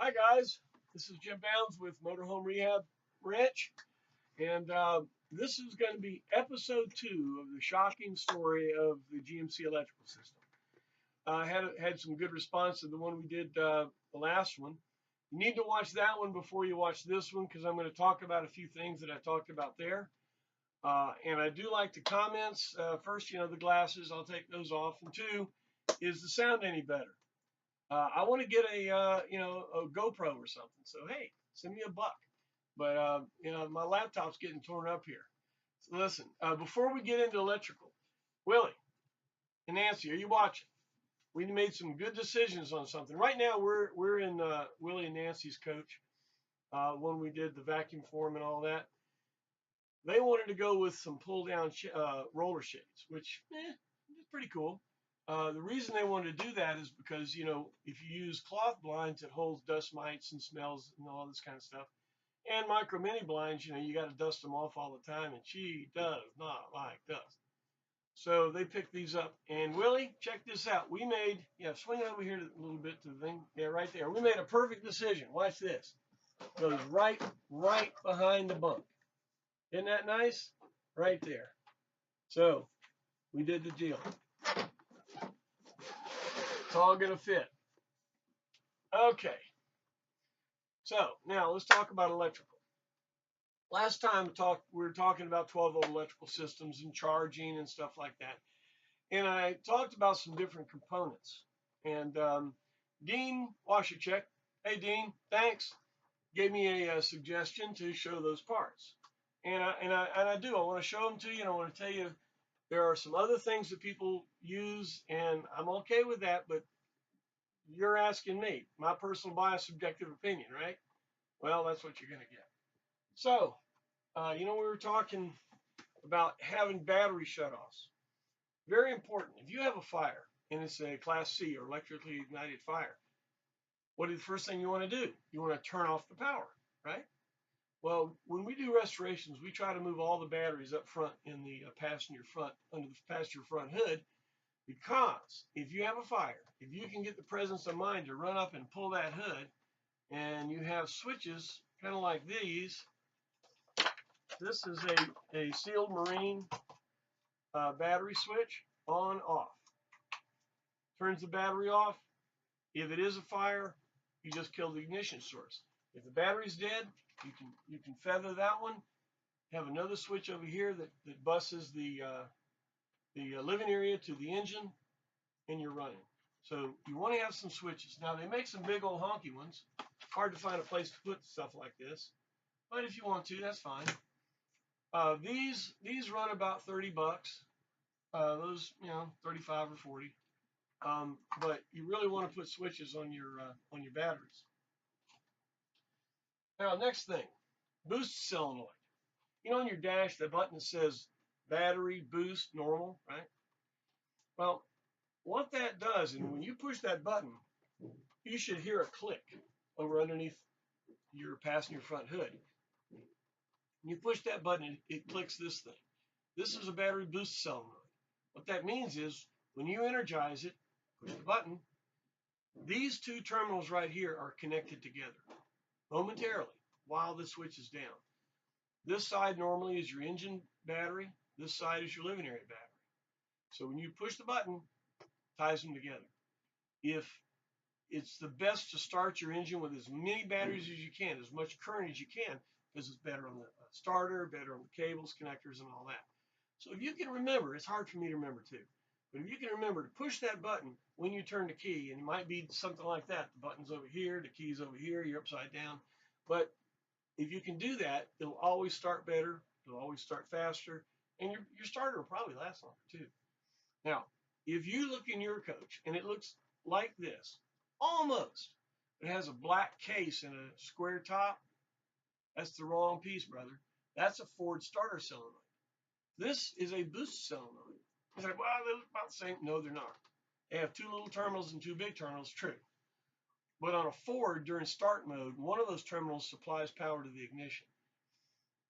Hi guys, this is Jim Bounds with Motorhome Rehab Ranch, and this is going to be episode 2 of the shocking story of the GMC electrical system. I had some good response to the one we did the last one. You need to watch that one before you watch this one because I'm going to talk about a few things that I talked about there. And I do like the comments. First, the glasses, I'll take those off. And 2, is the sound any better? I want to get a GoPro or something. So hey, send me $1. But my laptop's getting torn up here. So listen, before we get into electrical, Willie and Nancy, are you watching? We made some good decisions on something. Right now, we're in Willie and Nancy's coach. When we did the vacuum form and all that, they wanted to go with some pull-down roller shades, which is pretty cool. The reason they wanted to do that is because, if you use cloth blinds, it holds dust mites and smells and all this kind of stuff. And micro mini blinds, you got to dust them off all the time, and she does not like dust. So they picked these up. And Willie, check this out. We made, swing it over here a little bit to the thing. Yeah, right there. We made a perfect decision. Watch this. Goes right behind the bunk. Isn't that nice? Right there. So we did the deal. It's all going to fit. Okay. So now let's talk about electrical. Last time we were talking about 12-volt electrical systems and charging and stuff like that. And I talked about some different components. And Dean Washachek, hey Dean, thanks, gave me a suggestion to show those parts. And I do. I want to show them to you, and I want to tell you there are some other things that people use, and I'm okay with that, but you're asking me, my personal bias, subjective opinion, right? Well, that's what you're going to get. So, we were talking about having battery shutoffs. Very important. If you have a fire and it's a Class C or electrically ignited fire, what is the first thing you want to do? You want to turn off the power, right? Well, when we do restorations, we try to move all the batteries up front in the under the passenger front hood, because if you have a fire, if you can get the presence of mind to run up and pull that hood, and you have switches kind of like these. This is a sealed marine battery switch, on, off. Turns the battery off. If it is a fire, you just kill the ignition source. If the battery's dead, you can feather that one. Have another switch over here that buses the living area to the engine, and you're running. So you want to have some switches. Now they make some big old honky ones. Hard to find a place to put stuff like this, but if you want to, that's fine. These run about $30. Those, 35 or 40. But you really want to put switches on your batteries. Now, next thing, boost solenoid. On your dash, the button says battery, boost, normal, right? Well, what that does, and when you push that button, you should hear a click over underneath your passenger front hood. When you push that button, it clicks this thing. This is a battery boost solenoid. What that means is when you energize it, push the button, these two terminals right here are connected together momentarily while the switch is down. This side normally is your engine battery. This side is your living area battery. So when you push the button, it ties them together. If it's the best to start your engine with as many batteries as you can, as much current as you can, because it's better on the starter, better on the cables, connectors, and all that. So if you can remember, it's hard for me to remember too, but if you can remember to push that button when you turn the key, and it might be something like that, the button's over here, the key's over here, you're upside down, but if you can do that, it'll always start better, it'll always start faster, and your starter will probably last longer too. Now, if you look in your coach and it looks like this, almost, it has a black case and a square top, that's the wrong piece, brother. That's a Ford starter solenoid. This is a boost solenoid. You say, well, they're about the same. No, they're not. They have 2 little terminals and 2 big terminals, true. But on a Ford, during start mode, one of those terminals supplies power to the ignition.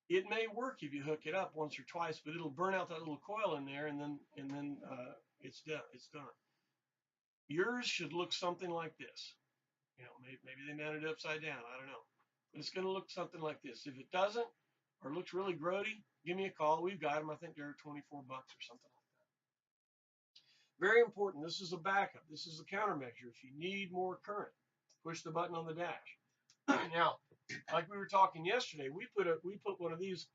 It may work if you hook it up once or twice, but it'll burn out that little coil in there, and then it's done. It's done. Yours should look something like this. You know, maybe they mounted it upside down. I don't know. But it's going to look something like this. If it doesn't, or looks really grody, give me a call. We've got them. I think they're 24 bucks or something like that. Very important. This is a backup. This is a countermeasure. If you need more current, push the button on the dash. Now, like we were talking yesterday, we put one of these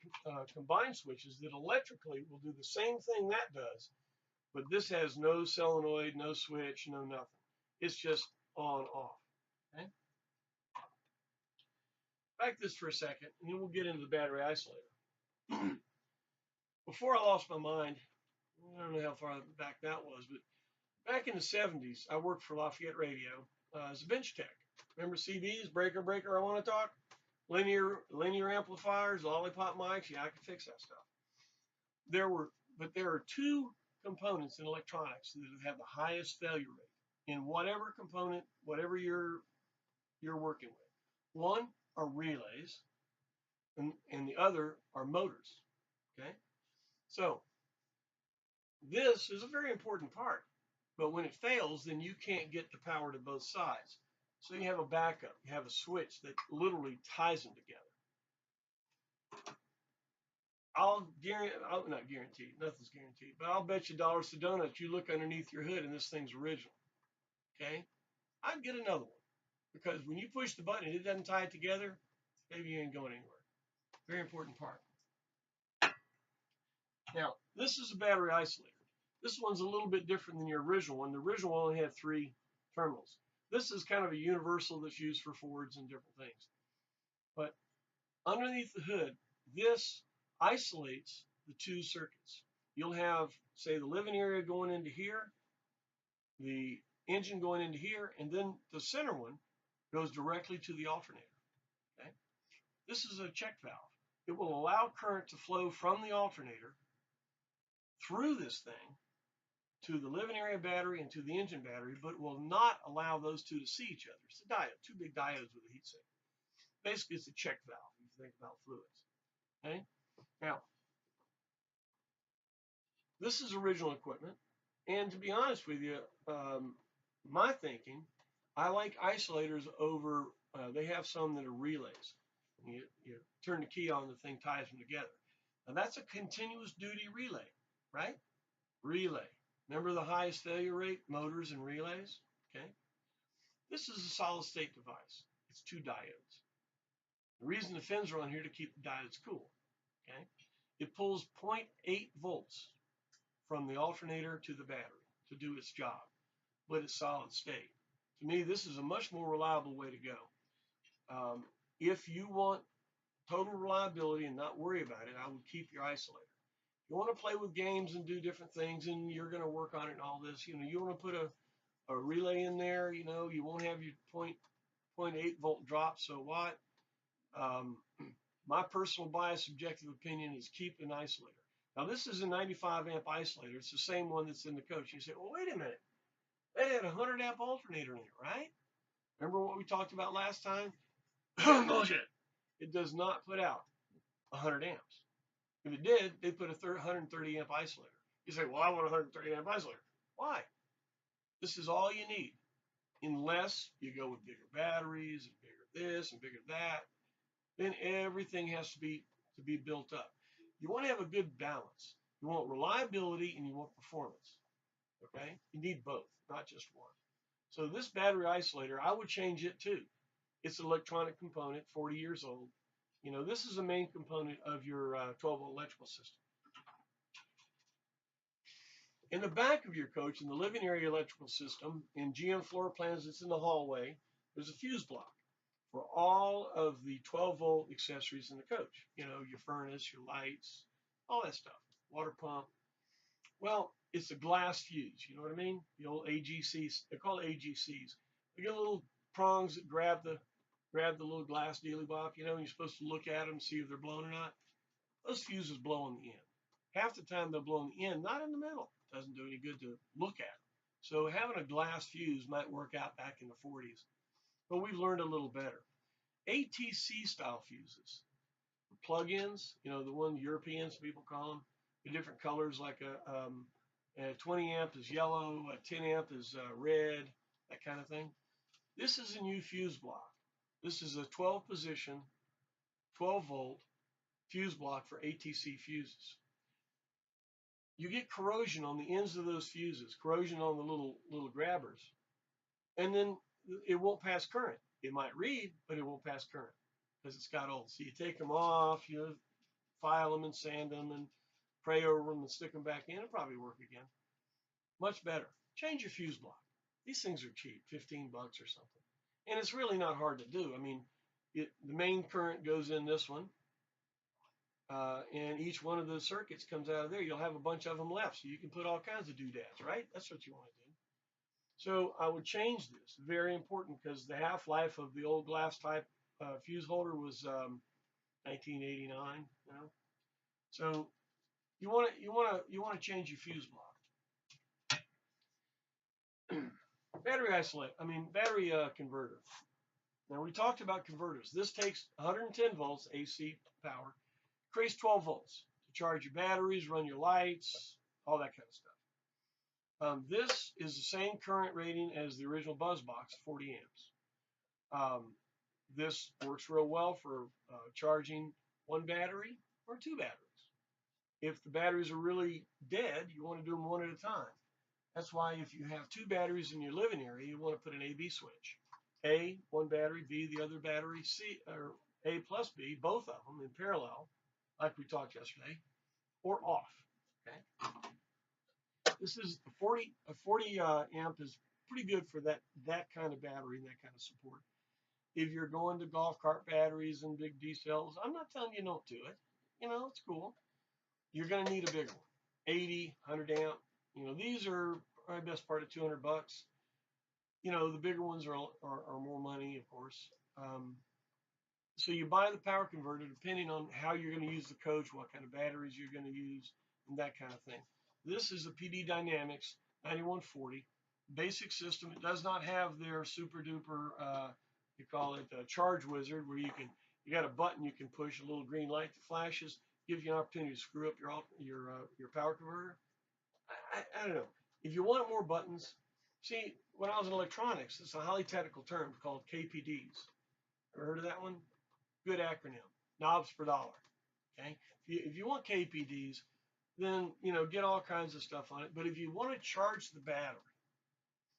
combined switches that electrically will do the same thing that does, but this has no solenoid, no switch, no nothing. It's just on off. Okay. Back this for a second, and then we'll get into the battery isolator. Before I lost my mind, I don't know how far back that was, but back in the 70s, I worked for Lafayette Radio as a bench tech. Remember CBs, breaker, I want to talk? Linear amplifiers, lollipop mics. Yeah, I can fix that stuff. There are two components in electronics that have the highest failure rate in whatever component, whatever you're working with. One are relays, and the other are motors. Okay, so this is a very important part, but when it fails, then you can't get the power to both sides. So you have a backup, you have a switch that literally ties them together. Not guaranteed, nothing's guaranteed, but I'll bet you dollars to donuts you look underneath your hood and this thing's original. Okay, I'd get another one, because when you push the button and it doesn't tie it together, maybe you ain't going anywhere. Very important part. Now, this is a battery isolator. This one's a little bit different than your original one. The original one only had 3 terminals. This is kind of a universal that's used for Fords and different things. But underneath the hood, this isolates the 2 circuits. You'll have, say, the living area going into here, the engine going into here, and then the center one goes directly to the alternator. Okay? This is a check valve. It will allow current to flow from the alternator through this thing to the living area battery and to the engine battery, but will not allow those 2 to see each other. It's a diode, 2 big diodes with a heat sink. Basically, it's a check valve if you think about fluids. Okay? Now, this is original equipment, and to be honest with you, my thinking, I like isolators over, they have some that are relays. You turn the key on, the thing ties them together. Now, that's a continuous duty relay, right? Relay. Remember the highest failure rate, motors and relays? Okay. This is a solid state device. It's 2 diodes. The reason the fins are on here to keep the diodes cool. Okay. It pulls 0.8 volts from the alternator to the battery to do its job, but it's solid state. To me, this is a much more reliable way to go. If you want total reliability and not worry about it, I would keep your isolator. You want to play with games and do different things, and you're going to work on it and all this. You know, you want to put a relay in there. You know, you won't have your 0.8 volt drop. So what? My personal bias, subjective opinion is keep an isolator. Now, this is a 95 amp isolator. It's the same one that's in the coach. You say, well, wait a minute. That had a 100 amp alternator in it, right? Remember what we talked about last time? Bullshit. It does not put out 100 amps. If it did, they put a 130 amp isolator. You say, well, I want a 130 amp isolator. Why? This is all you need, unless you go with bigger batteries and bigger this and bigger that. Then everything has to be built up. You want to have a good balance. You want reliability and you want performance. Okay? You need both, not just one. So this battery isolator, I would change it too. It's an electronic component, 40 years old. You know, this is the main component of your 12-volt electrical system. In the back of your coach, in the living area electrical system, in GM floor plans that's in the hallway, there's a fuse block for all of the 12-volt accessories in the coach. You know, your furnace, your lights, all that stuff, water pump. Well, it's a glass fuse, you know what I mean? The old AGCs, they're called AGCs. They get little prongs that grab the little glass dealy bop, you know, and you're supposed to look at them, see if they're blown or not. Those fuses blow on the end. Half the time they'll blow on the end, not in the middle. It doesn't do any good to look at them. So having a glass fuse might work out back in the 40s, but we've learned a little better. ATC style fuses, plug-ins, you know, the one Europeans people call them, the different colors, like a 20 amp is yellow, a 10 amp is red, that kind of thing. This is a new fuse block. This is a 12 position, 12 volt fuse block for ATC fuses. You get corrosion on the ends of those fuses, corrosion on the little grabbers, and then it won't pass current. It might read, but it won't pass current because it's got old. So you take them off, you file them and sand them and pray over them and stick them back in. It'll probably work again. Much better. Change your fuse block. These things are cheap, 15 bucks or something. And it's really not hard to do. I mean, the main current goes in this one. And each one of the circuits comes out of there. You'll have a bunch of them left, so you can put all kinds of doodads, right? That's what you want to do. So I would change this. Very important, because the half-life of the old glass type fuse holder was 1989. You know, so you want to change your fuse block. Battery converter. Now we talked about converters. This takes 110 volts AC power. Creates 12 volts to charge your batteries, run your lights, all that kind of stuff. This is the same current rating as the original buzz box, 40 amps. This works real well for charging one battery or two batteries. If the batteries are really dead, you want to do them one at a time. That's why if you have two batteries in your living area, you want to put an A-B switch. A, one battery, B, the other battery, C, or A plus B, both of them in parallel, like we talked yesterday, or off. Okay. This is a 40 amp is pretty good for that kind of battery and that kind of support. If you're going to golf cart batteries and big D cells, I'm not telling you don't do it. You know, it's cool. You're going to need a bigger one, 80, 100 amp. You know, these are probably best part of 200 bucks. You know, the bigger ones are more money, of course. So you buy the power converter depending on how you're going to use the coach, what kind of batteries you're going to use, and that kind of thing. This is a PD Dynamics 9140 basic system. It does not have their super duper, you call it a charge wizard, where you got a button you can push, a little green light that flashes, gives you an opportunity to screw up your power converter. I don't know. If you want more buttons, see, when I was in electronics, it's a highly technical term called KPDs. Ever heard of that one? Good acronym. Knobs per dollar. Okay. If you want KPDs, then get all kinds of stuff on it. But if you want to charge the battery,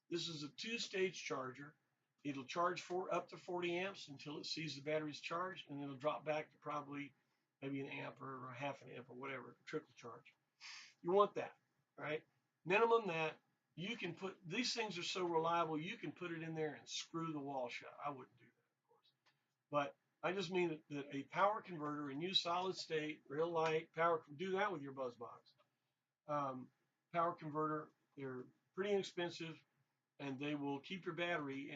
this is a two-stage charger. It'll charge for up to 40 amps until it sees the battery's charged, and it'll drop back to probably maybe an amp or a half an amp or whatever, trickle charge. You want that, right? Minimum that. You can put, these things are so reliable, you can put it in there and screw the wall shut. I wouldn't do that, of course. But I just mean that a power converter, and use solid state, real light, power, do that with your buzz box. Power converter, they're pretty inexpensive, and they will keep your battery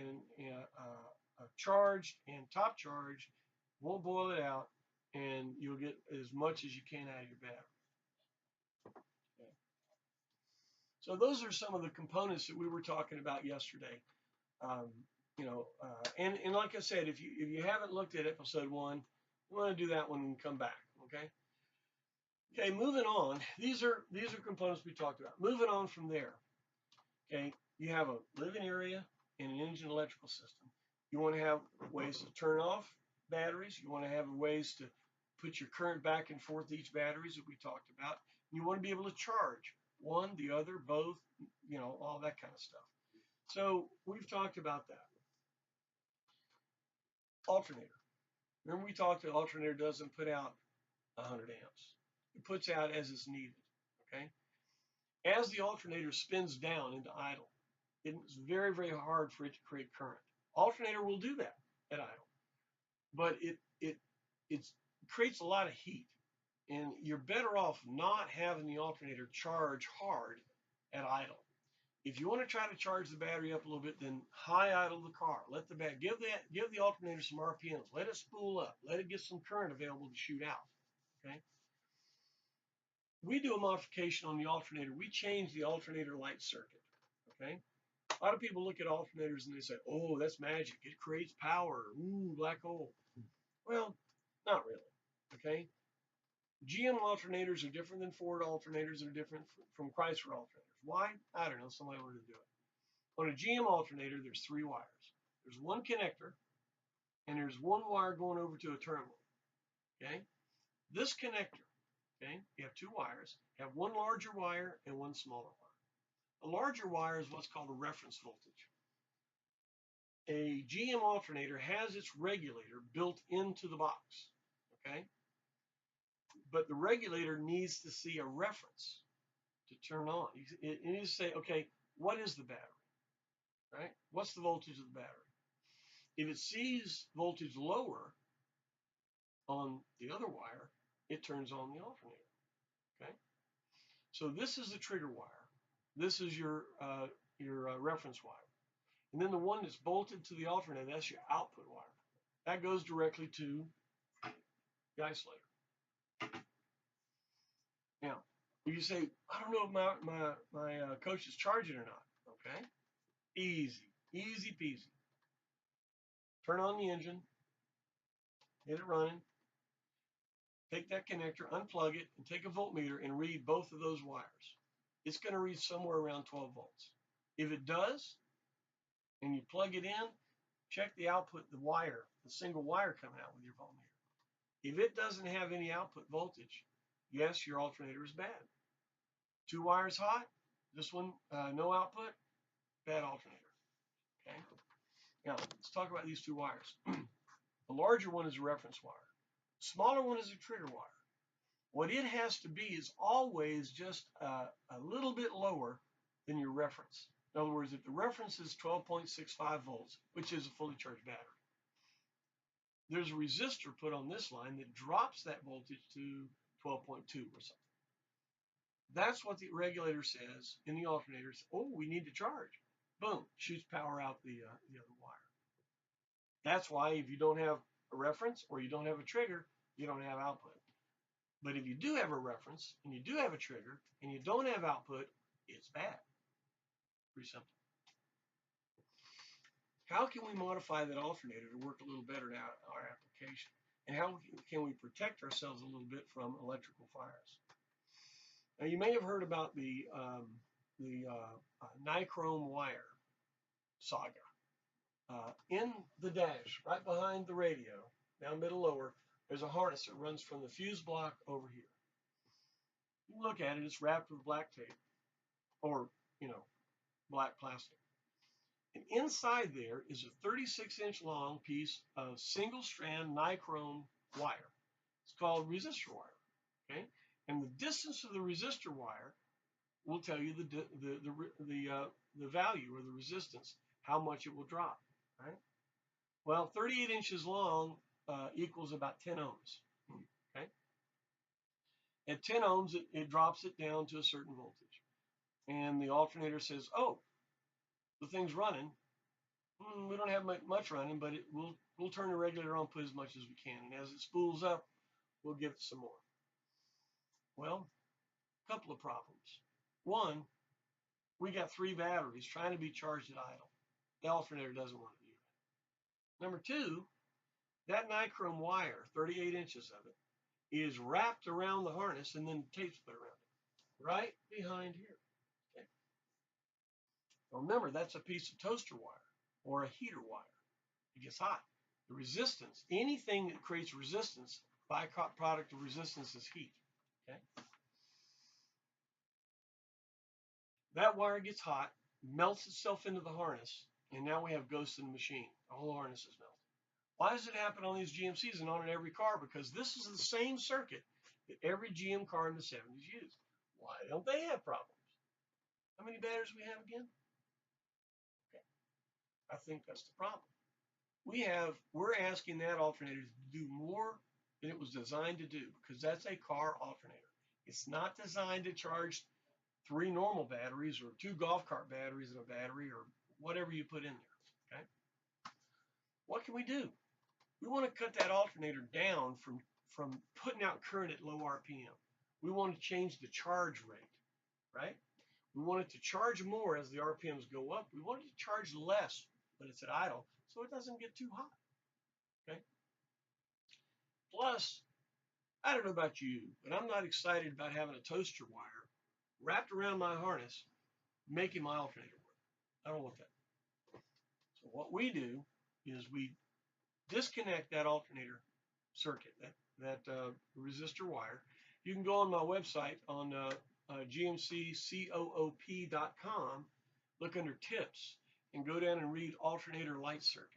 charged and top charged, won't boil it out, and you'll get as much as you can out of your battery. Okay. So those are some of the components that we were talking about yesterday. And like I said, if you haven't looked at episode 1, you want to do that one and come back. Okay. Okay. Moving on. These are components we talked about. Moving on from there. Okay. You have a living area and an engine electrical system. You want to have ways to turn off batteries. You want to have ways to put your current back and forth each batteries that we talked about. You want to be able to charge one, the other, both, all that kind of stuff. So we've talked about that. Alternator. Remember we talked, the alternator doesn't put out 100 amps. It puts out as it's needed, okay? As the alternator spins down into idle, it's very, very hard for it to create current. Alternator will do that at idle, but it creates a lot of heat, and you're better off not having the alternator charge hard at idle. If you want to try to charge the battery up a little bit, then high idle the car. Let the battery give the alternator some RPMs. Let it spool up. Let it get some current available to shoot out. Okay. We do a modification on the alternator. We change the alternator light circuit. Okay. A lot of people look at alternators and they say, "Oh, that's magic. It creates power. Ooh, black hole." Well, not really. Okay. GM alternators are different than Ford alternators, are different from Chrysler alternators. Why? I don't know. Somebody wanted to do it. On a GM alternator, there's 3 wires. There's one connector, and there's one wire going over to a terminal. Okay? This connector, okay, you have two wires, have one larger wire and one smaller wire. A larger wire is what's called a reference voltage. A GM alternator has its regulator built into the box, okay? But the regulator needs to see a reference to turn on. It needs to say, okay, what is the battery, right? What's the voltage of the battery? If it sees voltage lower on the other wire, it turns on the alternator, okay? So this is the trigger wire. This is your reference wire. And then the one that's bolted to the alternator, that's your output wire. That goes directly to the isolator. Now, if you say, I don't know if my coach is charging or not, okay? Easy peasy. Turn on the engine, get it running, take that connector, unplug it, and take a voltmeter and read both of those wires. It's going to read somewhere around 12 volts. If it does, and you plug it in, check the output, the wire, the single wire coming out with your voltmeter. If it doesn't have any output voltage, yes, your alternator is bad. Two wires hot, this one no output, bad alternator. Okay. Now let's talk about these two wires. The larger one is a reference wire. The smaller one is a trigger wire. What it has to be is always just a little bit lower than your reference. In other words, if the reference is 12.65 volts, which is a fully charged battery, there's a resistor put on this line that drops that voltage to 12.2 or something. That's what the regulator says in the alternator. Oh, we need to charge. Boom, shoots power out the other wire. That's why if you don't have a reference or you don't have a trigger, you don't have output. But if you do have a reference and you do have a trigger and you don't have output, it's bad. Pretty simple. How can we modify that alternator to work a little better in our application? And how can we protect ourselves a little bit from electrical fires? Now, you may have heard about the nichrome wire saga. In the dash, right behind the radio, down middle lower, there's a harness that runs from the fuse block over here. You look at it, it's wrapped with black tape or, black plastic. And inside there is a 36-inch long piece of single strand nichrome wire. It's called resistor wire, okay? And the distance of the resistor wire will tell you the value or the resistance, how much it will drop, right? Well, 38 inches long equals about 10 ohms, okay? At 10 ohms, it drops it down to a certain voltage. And the alternator says, oh, the thing's running. We don't have much running, but we'll turn the regulator on, put as much as we can. And as it spools up, we'll give it some more. Well, a couple of problems. One, we got 3 batteries trying to be charged at idle. The alternator doesn't want to do that. Number two, that nichrome wire, 38 inches of it, is wrapped around the harness and then tape's put around it, right behind here. Okay. Now remember, that's a piece of toaster wire or a heater wire. It gets hot. The resistance, anything that creates resistance, byproduct of resistance is heat. Okay. That wire gets hot, melts itself into the harness, and now we have ghosts in the machine. The whole harness is melted. Why does it happen on these GMCs and on every car? Because this is the same circuit that every GM car in the 70s used. Why don't they have problems? How many batteries do we have again? Okay. I think that's the problem. We're asking that alternator to do more than it was designed to do, because that's a car alternator. It's not designed to charge 3 normal batteries or 2 golf cart batteries in a battery or whatever you put in there. Okay. What can we do? We want to cut that alternator down from putting out current at low RPM. We want to change the charge rate, right? We want it to charge more as the RPMs go up. We want it to charge less when it's at idle so it doesn't get too hot, okay? Plus, I don't know about you, but I'm not excited about having a toaster wire wrapped around my harness making my alternator work. I don't want that. So what we do is we disconnect that alternator circuit, that resistor wire. You can go on my website on gmccoop.com, look under tips, and go down and read alternator light circuit.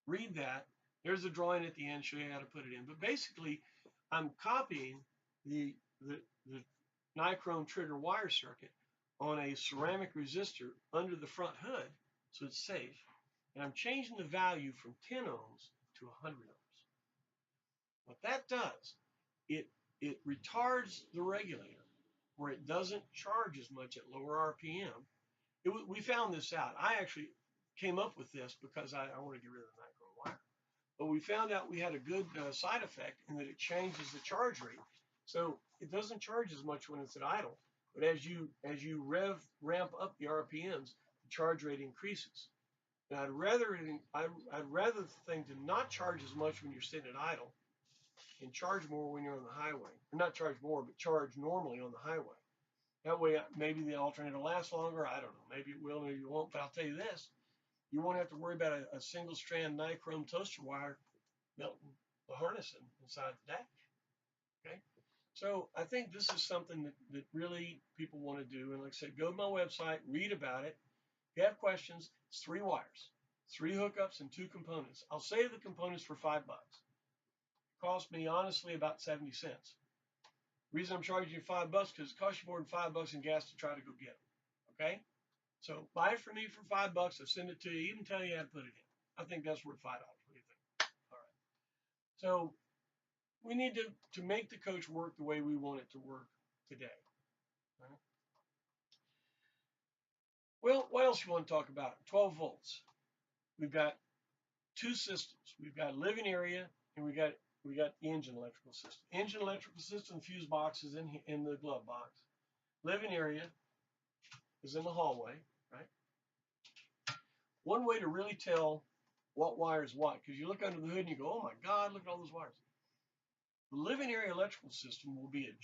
Read that. There's a drawing at the end, show you how to put it in. But basically, I'm copying the nichrome trigger wire circuit on a ceramic resistor under the front hood, so it's safe. And I'm changing the value from 10 ohms to 100 ohms. What that does, it retards the regulator where it doesn't charge as much at lower RPM. We found this out. I actually came up with this because I want to get rid of the nichrome wire. But we found out we had a good side effect in that it changes the charge rate. So it doesn't charge as much when it's at idle, but as you ramp up the RPMs, the charge rate increases. Now I'd rather the thing to not charge as much when you're sitting at idle and charge more when you're on the highway. Or not charge more, but charge normally on the highway. That way maybe the alternator lasts longer. I don't know. Maybe it will, maybe it won't. But I'll tell you this. You won't have to worry about a single strand nichrome toaster wire melting the harness inside the dash. Okay? So I think this is something that really people want to do. And like I said, go to my website, read about it. If you have questions, it's 3 wires, 3 hookups, and 2 components. I'll save the components for $5. It cost me, honestly, about 70 cents. The reason I'm charging you $5 because it costs you more than $5 in gas to try to go get them. Okay? So buy it from me for $5. I'll send it to you, even tell you how to put it in. I think that's worth $5. What do you think? All right. So we need to make the coach work the way we want it to work today. All right. Well, what else you want to talk about? 12 volts. We've got 2 systems. We've got living area and we got the engine electrical system. Engine electrical system fuse box is in the glove box. Living area is in the hallway, right? One way to really tell what wire is what, because you look under the hood and you go, oh my God, look at all those wires. The living area electrical system will be a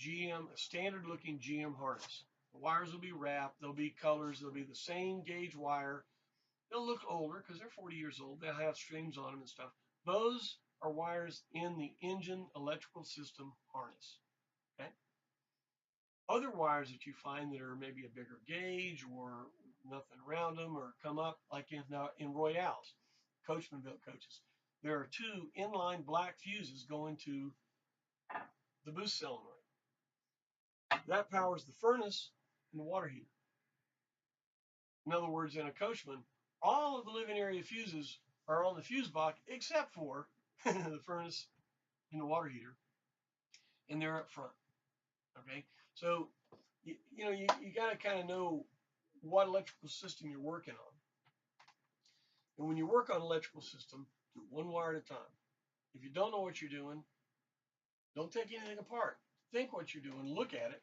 standard looking GM harness. The wires will be wrapped, there'll be colors, they'll be the same gauge wire. They'll look older because they're 40 years old. They'll have strings on them and stuff. Those are wires in the engine electrical system harness. Okay. Other wires that you find that are maybe a bigger gauge or nothing around them or come up like in Royales, Coachman built coaches. There are 2 inline black fuses going to the boost solenoid. That powers the furnace and the water heater. In other words, in a Coachman, all of the living area fuses are on the fuse box except for the furnace and the water heater, and they're up front. Okay, so you got to kind of know what electrical system you're working on. And when you work on electrical system, do 1 wire at a time. If you don't know what you're doing, don't take anything apart. Think what you're doing, look at it,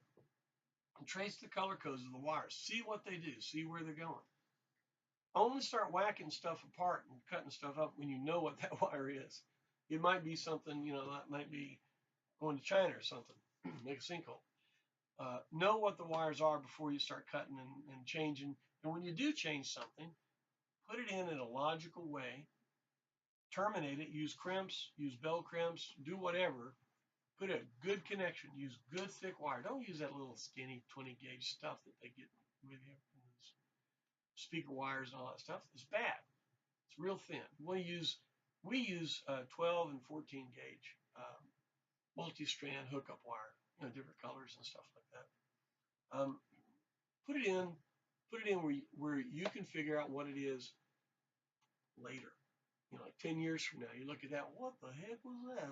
and trace the color codes of the wires. See what they do, see where they're going. Only start whacking stuff apart and cutting stuff up when you know what that wire is. It might be something, that might be going to China or something, make a sinkhole. Know what the wires are before you start cutting and changing. And when you do change something, put it in a logical way, terminate it, use crimps, use bell crimps, do whatever. Put a good connection, use good thick wire. Don't use that little skinny 20 gauge stuff that they get with you. Speaker wires and all that stuff. It's bad. It's real thin. We use 12 and 14 gauge multi-strand hookup wire, different colors and stuff like that. Put it in where you can figure out what it is later. Like 10 years from now, you look at that. What the heck was that?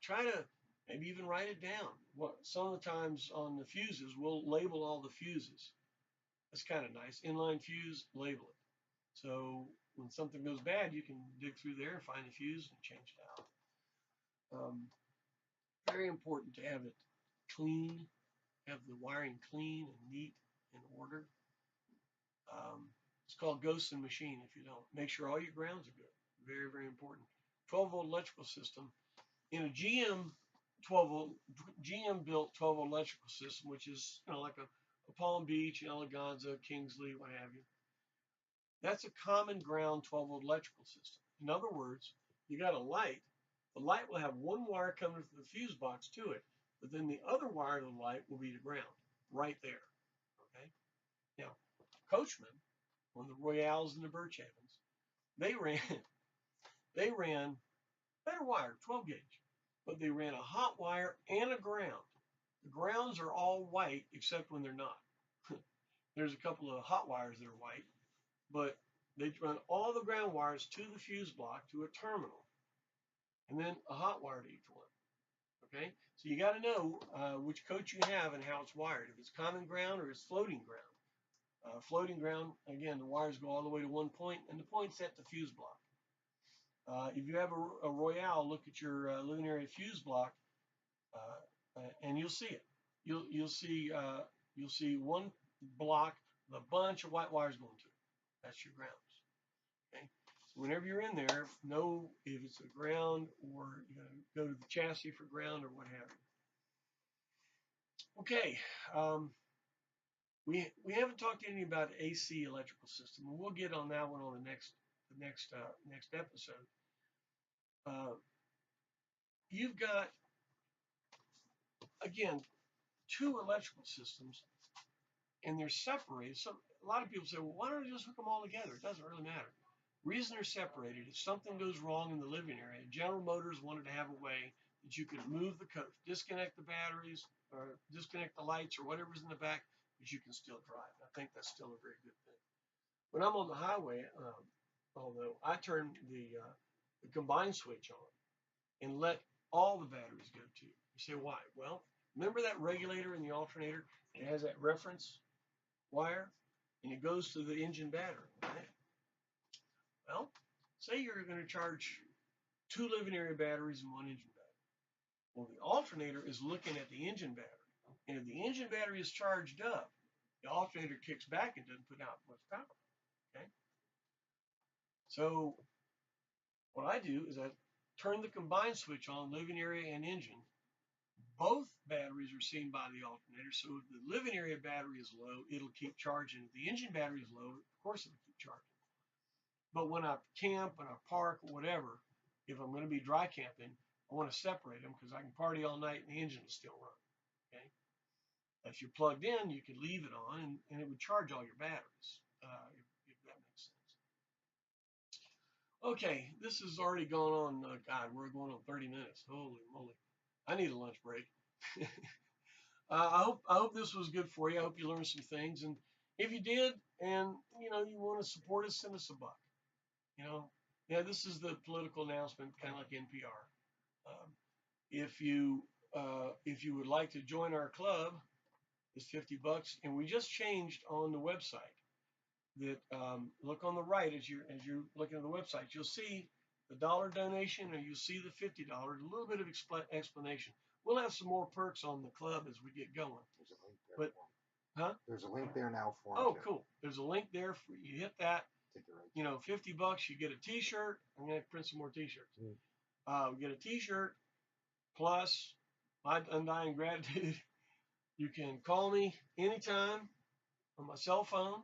Try to maybe even write it down. Some of the times on the fuses, we'll label all the fuses. That's kind of nice. Inline fuse, label it. So when something goes bad, you can dig through there and find the fuse and change it out. Very important to have it clean, have the wiring clean and neat in order. It's called ghost in machine if you don't. Make sure all your grounds are good. Very, very important. 12-volt electrical system. In a GM built 12-volt electrical system, which is like a Palm Beach, Eleganza, Kingsley, what have you. That's a common ground 12-volt electrical system. In other words, you got a light. The light will have one wire coming from the fuse box to it, but then the other wire of the light will be to ground, right there. Okay. Now, Coachman, on the Royales and the Birchavens, they ran better wire, 12 gauge, but they ran a hot wire and a ground. The grounds are all white except when they're not. There's a couple of hot wires that are white, but they run all the ground wires to the fuse block to a terminal, and then a hot wire to each one. Okay, so you got to know which coach you have and how it's wired. If it's common ground or it's floating ground. Floating ground, again, the wires go all the way to one point, and the point's at the fuse block. If you have a Royale, look at your living area fuse block, and you'll see it. You'll see one block with a bunch of white wires going to it. That's your grounds. Okay. So whenever you're in there, know if it's a ground or you know, go to the chassis for ground or what have you. Okay. We haven't talked to any about AC electrical system, and we'll get on that one on the next episode. You've got, again, two electrical systems, and they're separated. So a lot of people say, well, why don't I just hook them all together? It doesn't really matter. Reason they're separated, if something goes wrong in the living area, General Motors wanted to have a way that you could move the coach, disconnect the batteries, or disconnect the lights, or whatever's in the back, but you can still drive. I think that's still a very good thing. When I'm on the highway, although I turn the combined switch on and let all the batteries go to. You say, why? Well, remember that regulator in the alternator? It has that reference wire, and it goes to the engine battery, right? Well, say you're going to charge 2 living area batteries and 1 engine battery. Well, the alternator is looking at the engine battery, and if the engine battery is charged up, the alternator kicks back and doesn't put out much power. Okay. So what I do is I turn the combined switch on, living area and engine. Both batteries are seen by the alternator, so if the living area battery is low, it'll keep charging. If the engine battery is low, of course it'll keep charging. But when I camp, when I park, or whatever, if I'm going to be dry camping, I want to separate them because I can party all night and the engine will still run. Okay. If you're plugged in, you could leave it on and it would charge all your batteries, if that makes sense. Okay, this has already gone on. God, we're going on 30 minutes. Holy moly. I need a lunch break. I hope this was good for you. I hope you learned some things. And if you did, and you want to support us, send us a buck. Yeah, this is the political announcement, kind of like NPR. If you would like to join our club, it's $50, and we just changed on the website. That look on the right as you're looking at the website, you'll see the dollar donation, or you'll see the $50. A little bit of explanation. We'll have some more perks on the club as we get going. There's a link there. There's a link there now for. Oh, cool. There's a link there for you. Hit that. $50. You get a T-shirt. I'm gonna print some more T-shirts. We get a T-shirt plus my undying gratitude. You can call me anytime on my cell phone.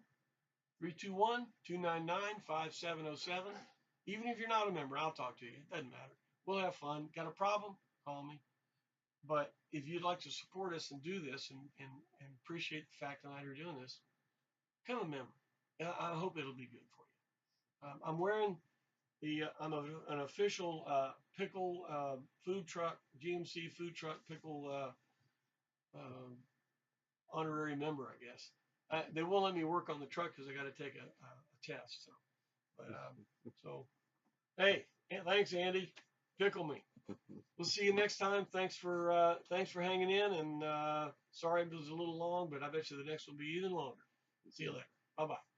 321-299-5707. Even if you're not a member, I'll talk to you. It doesn't matter. We'll have fun. Got a problem? Call me. But if you'd like to support us and do this and appreciate the fact that I'm doing this, become a member. I hope it'll be good for you. I'm wearing I'm an official pickle food truck, GMC food truck pickle honorary member, I guess. They won't let me work on the truck because I got to take a test. So, hey, thanks, Andy. Pickle me. We'll see you next time. Thanks for hanging in, and sorry it was a little long, but I bet you the next will be even longer. See you later. Bye-bye.